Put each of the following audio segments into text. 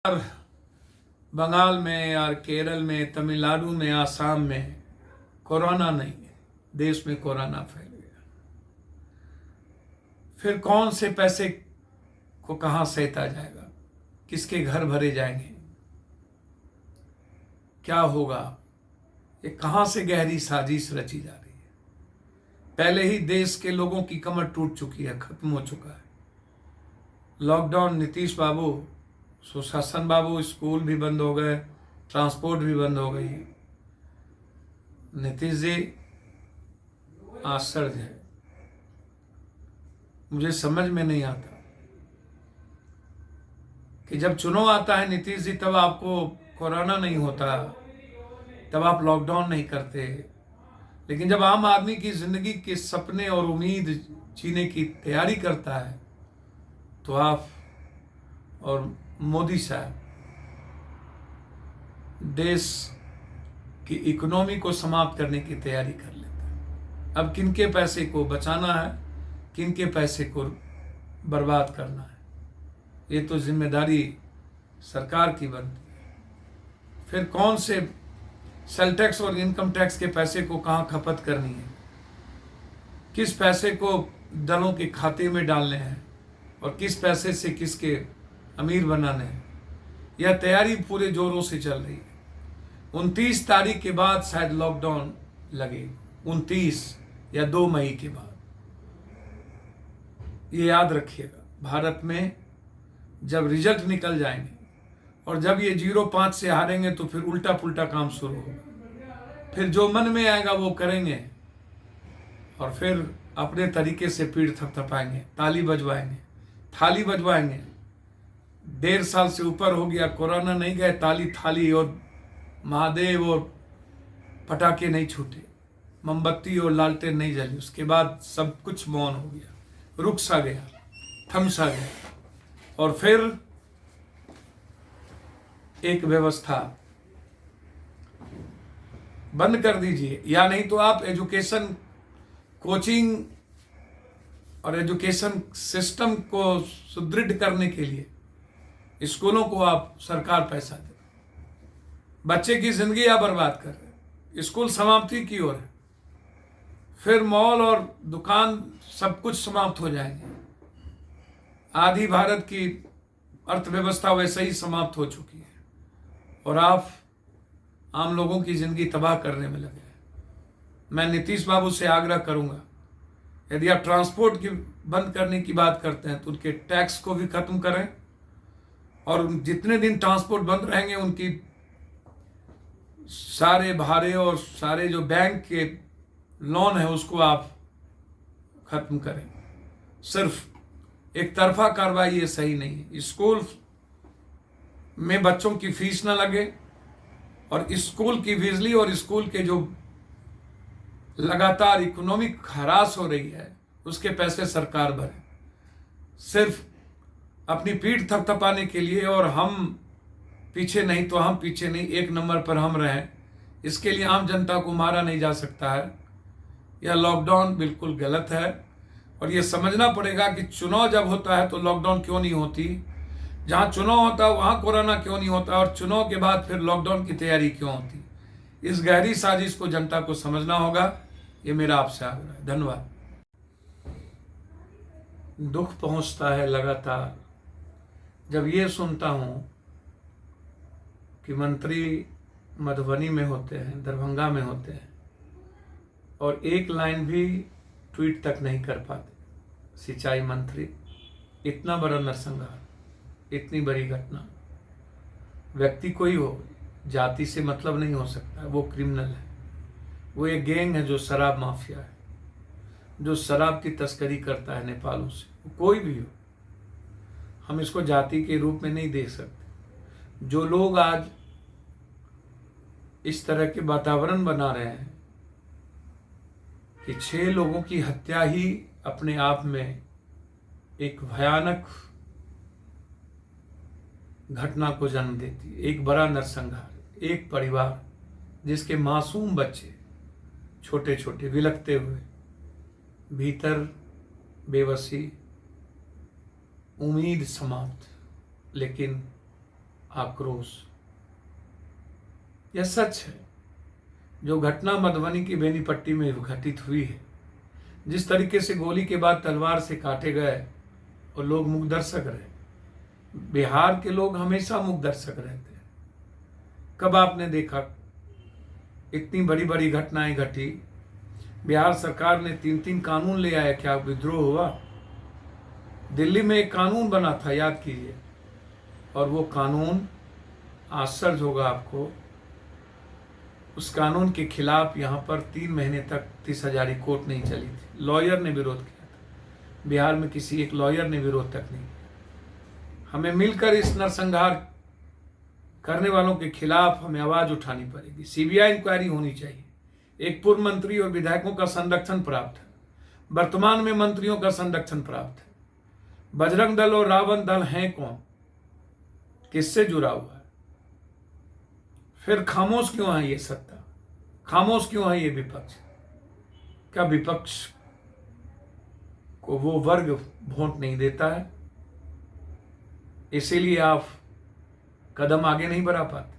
और बंगाल में और केरल में, तमिलनाडु में, आसाम में कोरोना नहीं है, देश में कोरोना फैल गया। फिर कौन से पैसे को कहां सहेता जाएगा, किसके घर भरे जाएंगे, क्या होगा, ये कहां से गहरी साजिश रची जा रही है। पहले ही देश के लोगों की कमर टूट चुकी है, खत्म हो चुका है। लॉकडाउन, नीतीश बाबू, सुशासन बाबू, स्कूल भी बंद हो गए, ट्रांसपोर्ट भी बंद हो गई। नीतीश जी आश्चर्य है, मुझे समझ में नहीं आता कि जब चुनाव आता है नीतीश जी, तब आपको कोरोना नहीं होता, तब आप लॉकडाउन नहीं करते। लेकिन जब आम आदमी की जिंदगी के सपने और उम्मीद जीने की तैयारी करता है, तो आप और मोदी साहब देश की इकोनॉमी को समाप्त करने की तैयारी कर लेते हैं। अब किनके पैसे को बचाना है, किनके पैसे को बर्बाद करना है, ये तो जिम्मेदारी सरकार की बनती है। फिर कौन से सेल टैक्स और इनकम टैक्स के पैसे को कहां खपत करनी है, किस पैसे को दलों के खाते में डालने हैं और किस पैसे से किसके अमीर बनाने हैं, यह तैयारी पूरे जोरों से चल रही है। 29 तारीख के बाद शायद लॉकडाउन लगे, 29 या 2 मई के बाद। ये याद रखिएगा, भारत में जब रिजल्ट निकल जाएंगे और जब ये 0-5 से हारेंगे, तो फिर उल्टा पुल्टा काम शुरू होगा। फिर जो मन में आएगा वो करेंगे और फिर अपने तरीके से पीठ थपथपाएंगे, ताली बजवाएंगे, थाली बजवाएंगे। 1.5 साल से ऊपर हो गया, कोरोना नहीं गए, ताली थाली और महादेव और पटाखे नहीं छूटे, मोमबत्ती और लालटेन नहीं जली। उसके बाद सब कुछ मौन हो गया, रुक सा गया, थम सा गया। और फिर एक व्यवस्था बंद कर दीजिए, या नहीं तो आप एजुकेशन, कोचिंग और एजुकेशन सिस्टम को सुदृढ़ करने के लिए स्कूलों को आप सरकार पैसा दे। बच्चे की जिंदगी आप बर्बाद कर रहे, स्कूल समाप्ति की ओर है। फिर मॉल और दुकान सब कुछ समाप्त हो जाएंगे। आधी भारत की अर्थव्यवस्था वैसे ही समाप्त हो चुकी है और आप आम लोगों की जिंदगी तबाह करने में लगे हैं। मैं नीतीश बाबू से आग्रह करूंगा, यदि आप ट्रांसपोर्ट की बंद करने की बात करते हैं तो उनके टैक्स को भी खत्म करें, और जितने दिन ट्रांसपोर्ट बंद रहेंगे उनकी सारे भाड़े और सारे जो बैंक के लोन है उसको आप खत्म करें। सिर्फ एक तरफा कार्रवाई ये सही नहीं है। स्कूल में बच्चों की फीस ना लगे और स्कूल की बिजली और स्कूल के जो लगातार इकोनॉमिक हरास हो रही है उसके पैसे सरकार भरे, सिर्फ अपनी पीठ थपथपाने के लिए। और हम पीछे नहीं तो हम पीछे नहीं, 1 नंबर पर हम रहें, इसके लिए आम जनता को मारा नहीं जा सकता है। यह लॉकडाउन बिल्कुल गलत है और यह समझना पड़ेगा कि चुनाव जब होता है तो लॉकडाउन क्यों नहीं होती, जहां चुनाव होता है वहां कोरोना क्यों नहीं होता, और चुनाव के बाद फिर लॉकडाउन की तैयारी क्यों होती। इस गहरी साजिश को जनता को समझना होगा। ये मेरा आपसे आग्रह है। धन्यवाद। दुख पहुंचता है लगातार जब ये सुनता हूं कि मंत्री मधुबनी में होते हैं, दरभंगा में होते हैं और एक लाइन भी ट्वीट तक नहीं कर पाते। सिंचाई मंत्री, इतना बड़ा नरसंहार, इतनी बड़ी घटना। व्यक्ति कोई हो, जाति से मतलब नहीं हो सकता, वो क्रिमिनल है, वो एक गैंग है जो शराब माफिया है, जो शराब की तस्करी करता है नेपालों से। कोई भी हो, हम इसको जाति के रूप में नहीं देख सकते। जो लोग आज इस तरह के वातावरण बना रहे हैं कि 6 लोगों की हत्या ही अपने आप में एक भयानक घटना को जन्म देती है, एक बड़ा नरसंहार। एक परिवार जिसके मासूम बच्चे छोटे छोटे विलखते हुए, भीतर बेबसी, उम्मीद समाप्त, लेकिन आक्रोश। यह सच है, जो घटना मधुबनी की बेनीपट्टी में घटित हुई है, जिस तरीके से गोली के बाद तलवार से काटे गए और लोग मूक दर्शक रहे। बिहार के लोग हमेशा मूक दर्शक रहते हैं। कब आपने देखा इतनी बड़ी बड़ी घटनाएं घटी? बिहार सरकार ने 3-3 कानून ले आया, क्या विद्रोह हुआ? दिल्ली में एक कानून बना था, याद कीजिए, और वो कानून, आश्चर्य होगा आपको, उस कानून के खिलाफ यहाँ पर 3 महीने तक 30 हजारी कोर्ट नहीं चली थी। लॉयर ने विरोध किया था, बिहार में किसी एक लॉयर ने विरोध तक नहीं किया। हमें मिलकर इस नरसंहार करने वालों के खिलाफ हमें आवाज उठानी पड़ेगी। सीबीआई इंक्वायरी होनी चाहिए। एक पूर्व मंत्री और विधायकों का संरक्षण प्राप्त है, वर्तमान में मंत्रियों का संरक्षण प्राप्त है। बजरंग दल और रावण दल हैं कौन? किससे जुड़ा हुआ है? फिर खामोश क्यों है ये सत्ता? खामोश क्यों है ये विपक्ष? क्या विपक्ष को वो वर्ग वोट नहीं देता है, इसीलिए आप कदम आगे नहीं बढ़ा पाते?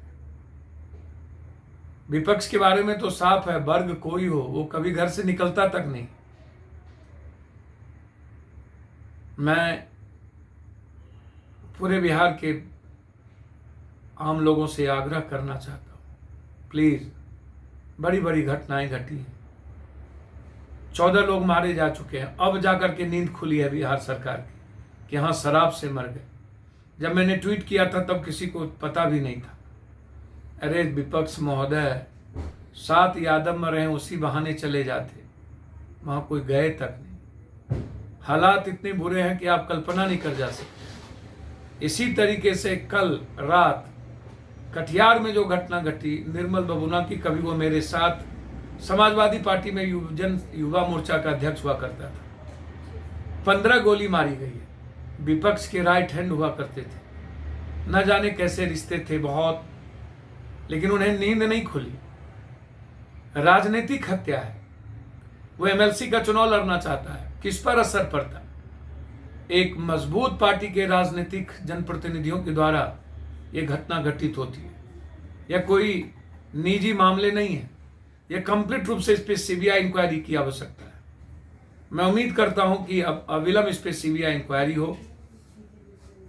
विपक्ष के बारे में तो साफ है, वर्ग कोई हो वो कभी घर से निकलता तक नहीं। मैं पूरे बिहार के आम लोगों से आग्रह करना चाहता हूं, प्लीज, बड़ी बड़ी घटनाएं घटी हैं, 14 लोग मारे जा चुके हैं। अब जाकर के नींद खुली है बिहार सरकार की कि हाँ शराब से मर गए। जब मैंने ट्वीट किया था तब किसी को पता भी नहीं था। अरे विपक्ष महोदय, 7 यादव मरे हैं, उसी बहाने चले जाते, वहां कोई गए तक नहीं। हालात इतने बुरे हैं कि आप कल्पना नहीं कर जा सकते। इसी तरीके से कल रात कटिहार में जो घटना घटी निर्मल बबूना की, कभी वो मेरे साथ समाजवादी पार्टी में युवा मोर्चा का अध्यक्ष हुआ करता था। 15 गोली मारी गई है। विपक्ष के राइट हैंड हुआ करते थे, न जाने कैसे रिश्ते थे बहुत, लेकिन उन्हें नींद नहीं खुली। राजनीतिक हत्या है। वो एमएलसी का चुनाव लड़ना चाहता है, किस पर असर पड़ता? एक मजबूत पार्टी के राजनीतिक जनप्रतिनिधियों के द्वारा यह घटना घटित होती है। यह कोई निजी मामले नहीं है, यह कंप्लीट रूप से इस पर सीबीआई इंक्वायरी की आवश्यकता है। मैं उम्मीद करता हूं कि अब अविलंब इस पर सीबीआई इंक्वायरी हो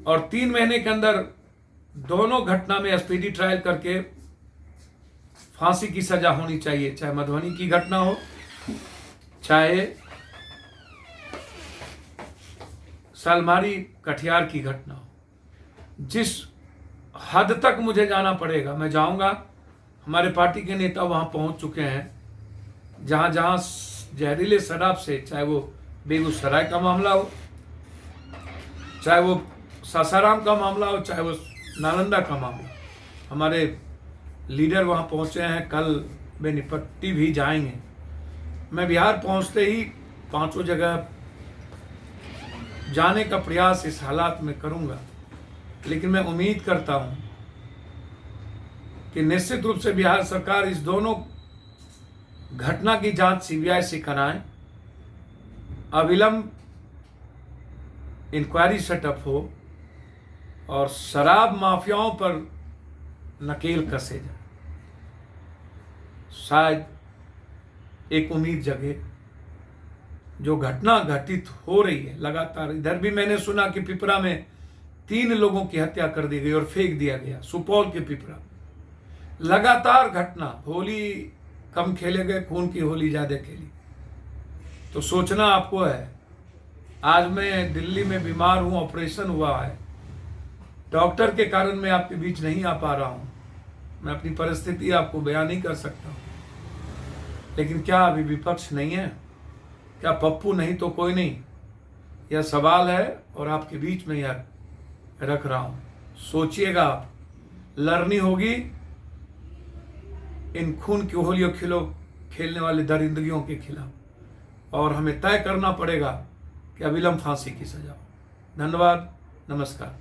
और 3 महीने के अंदर दोनों घटना में स्पीडी ट्रायल करके फांसी की सजा होनी चाहिए, चाहे मधुबनी की घटना हो, चाहे सालमारी कटिहार की घटना हो। जिस हद तक मुझे जाना पड़ेगा मैं जाऊंगा। हमारे पार्टी के नेता वहां पहुंच चुके हैं, जहां जहां जहरीले शराब से, चाहे वो बेगूसराय का मामला हो, चाहे वो सासाराम का मामला हो, चाहे वो नालंदा का मामला, हमारे लीडर वहां पहुंचे हैं। कल बेनीपट्टी भी जाएंगे। मैं बिहार पहुंचते ही 5 जगह जाने का प्रयास इस हालात में करूंगा, लेकिन मैं उम्मीद करता हूं कि निश्चित रूप से बिहार सरकार इस दोनों घटना की जांच सीबीआई से कराए, अविलंब इंक्वायरी सेटअप हो और शराब माफियाओं पर नकेल कसे जाए। शायद एक उम्मीद जगे। जो घटना घटित हो रही है लगातार, इधर भी मैंने सुना कि पिपरा में 3 लोगों की हत्या कर दी गई और फेंक दिया गया, सुपौल के पिपरा। लगातार घटना, होली कम खेले गए, खून की होली ज्यादा खेली। तो सोचना आपको है। आज मैं दिल्ली में बीमार हूं, ऑपरेशन हुआ है, डॉक्टर के कारण मैं आपके बीच नहीं आ पा रहा हूं। मैं अपनी परिस्थिति आपको बयान नहीं कर सकता हूं, लेकिन क्या अभी विपक्ष नहीं है? क्या पप्पू नहीं तो कोई नहीं? यह सवाल है और आपके बीच में यह रख रहा हूं। सोचिएगा, आप लड़नी होगी इन खून की होलियों खेलने वाले दरिंदगियों के खिलाफ, और हमें तय करना पड़ेगा कि अविलंब फांसी की सजा हो। धन्यवाद, नमस्कार।